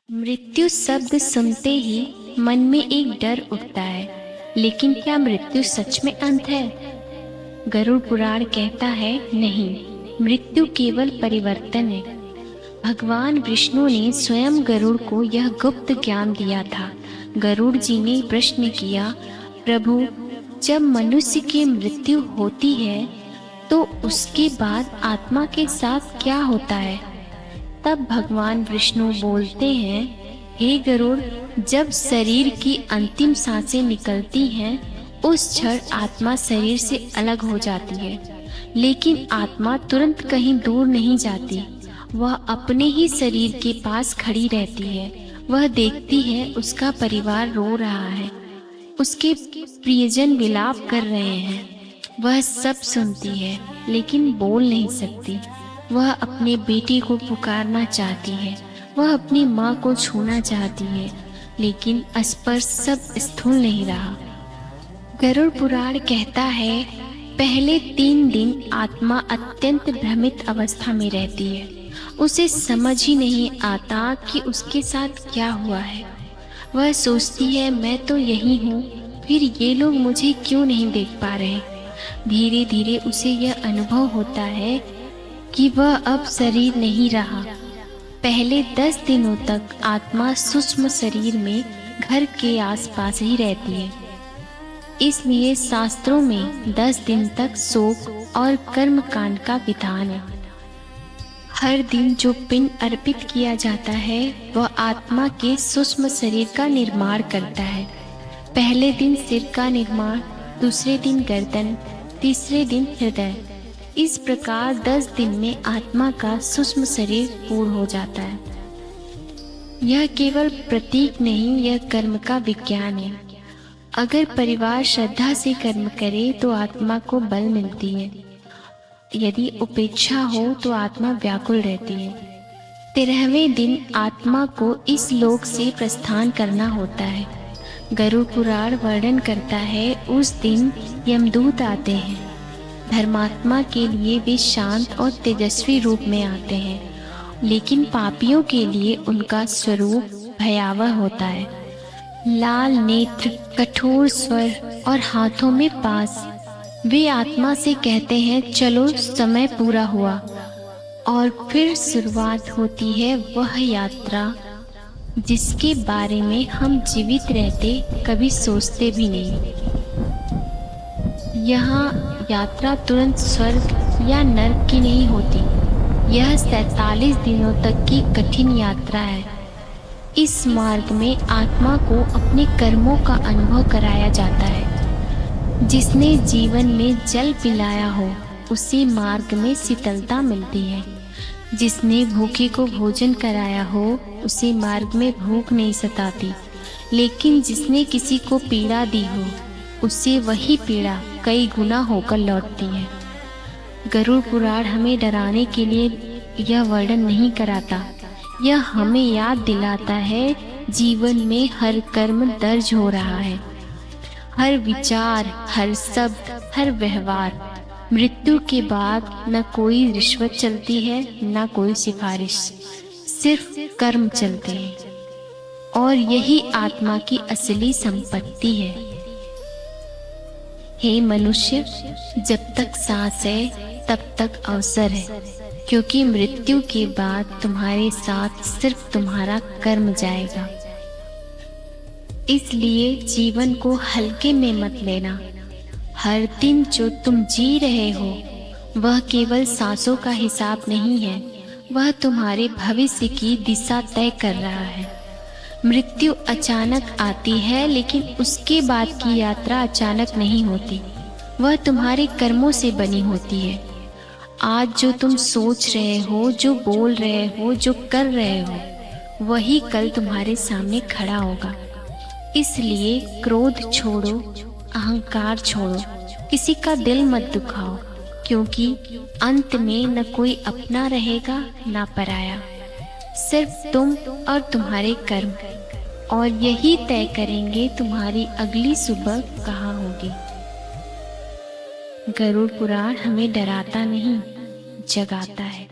मृत्यु शब्द सुनते ही मन में एक डर उठता है, लेकिन क्या मृत्यु सच में अंत है? गरुड़ पुराण कहता है नहीं, मृत्यु केवल परिवर्तन है। भगवान विष्णु ने स्वयं गरुड़ को यह गुप्त ज्ञान दिया था। गरुड़ जी ने प्रश्न किया, प्रभु, जब मनुष्य की मृत्यु होती है तो उसके बाद आत्मा के साथ क्या होता है? तब भगवान विष्णु बोलते हैं, हे गरुड़, जब शरीर की अंतिम सांसें निकलती हैं उस क्षण आत्मा शरीर से अलग हो जाती है, लेकिन आत्मा तुरंत कहीं दूर नहीं जाती। वह अपने ही शरीर के पास खड़ी रहती है। वह देखती है उसका परिवार रो रहा है, उसके प्रियजन विलाप कर रहे हैं। वह सब सुनती है लेकिन बोल नहीं सकती। वह अपने बेटे को पुकारना चाहती है, वह अपनी माँ को छूना चाहती है, लेकिन स्पर्श सब स्थूल नहीं रहा। गरुड़ पुराण कहता है, पहले 3 दिन आत्मा अत्यंत भ्रमित अवस्था में रहती है। उसे समझ ही नहीं आता कि उसके साथ क्या हुआ है। वह सोचती है, मैं तो यही हूँ, फिर ये लोग मुझे क्यों नहीं देख पा रहे। धीरे धीरे उसे यह अनुभव होता है कि वह अब शरीर नहीं रहा। पहले 10 दिनों तक आत्मा सूक्ष्म शरीर में घर के आसपास ही रहती है। इसलिए शास्त्रों में 10 दिन तक शोक और कर्म कांड का विधान है। हर दिन जो पिंड अर्पित किया जाता है वह आत्मा के सूक्ष्म शरीर का निर्माण करता है। पहले दिन सिर का निर्माण, दूसरे दिन गर्दन, तीसरे दिन हृदय। इस प्रकार 10 दिन में आत्मा का सूक्ष्म शरीर पूर्ण हो जाता है। यह केवल प्रतीक नहीं, यह कर्म का विज्ञान है। अगर परिवार श्रद्धा से कर्म करे तो आत्मा को बल मिलती है। यदि उपेक्षा हो तो आत्मा व्याकुल रहती है। 13वें दिन आत्मा को इस लोक से प्रस्थान करना होता है। गरुड़ पुराण वर्णन करता है, उस दिन यमदूत आते हैं। धर्मात्मा के लिए वे शांत और तेजस्वी रूप में आते हैं, लेकिन पापियों के लिए उनका स्वरूप भयावह होता है। लाल नेत्र, कठोर स्वर और हाथों में पास। वे आत्मा से कहते हैं, चलो समय पूरा हुआ। और फिर शुरुआत होती है वह यात्रा जिसके बारे में हम जीवित रहते कभी सोचते भी नहीं। यहाँ यात्रा तुरंत स्वर्ग या नरक की नहीं होती। यह 47 दिनों तक की कठिन यात्रा है। इस मार्ग में आत्मा को अपने कर्मों का अनुभव कराया जाता है। जिसने जीवन में जल पिलाया हो उसी मार्ग में शीतलता मिलती है। जिसने भूखे को भोजन कराया हो उसी मार्ग में भूख नहीं सताती। लेकिन जिसने किसी को पीड़ा दी हो उससे वही पीड़ा कई गुना होकर लौटती है। गरुड़ पुराण हमें डराने के लिए यह वर्णन नहीं कराता। यह हमें याद दिलाता है, जीवन में हर कर्म दर्ज हो रहा है। हर विचार, हर शब्द, हर व्यवहार। मृत्यु के बाद न कोई रिश्वत चलती है, न कोई सिफारिश, सिर्फ कर्म चलते हैं। और यही आत्मा की असली संपत्ति है। हे मनुष्य, जब तक सांस है तब तक अवसर है, क्योंकि मृत्यु के बाद तुम्हारे साथ सिर्फ तुम्हारा कर्म जाएगा। इसलिए जीवन को हल्के में मत लेना। हर दिन जो तुम जी रहे हो वह केवल सांसों का हिसाब नहीं है, वह तुम्हारे भविष्य की दिशा तय कर रहा है। मृत्यु अचानक आती है, लेकिन उसके बाद की यात्रा अचानक नहीं होती। वह तुम्हारे कर्मों से बनी होती है। आज जो तुम सोच रहे हो, जो बोल रहे हो, जो कर रहे हो, वही कल तुम्हारे सामने खड़ा होगा। इसलिए क्रोध छोड़ो, अहंकार छोड़ो, किसी का दिल मत दुखाओ, क्योंकि अंत में न कोई अपना रहेगा न पराया। सिर्फ तुम और तुम्हारे कर्म, और यही तय करेंगे तुम्हारी अगली सुबह कहाँ होगी। गरुड़ पुराण हमें डराता नहीं, जगाता है।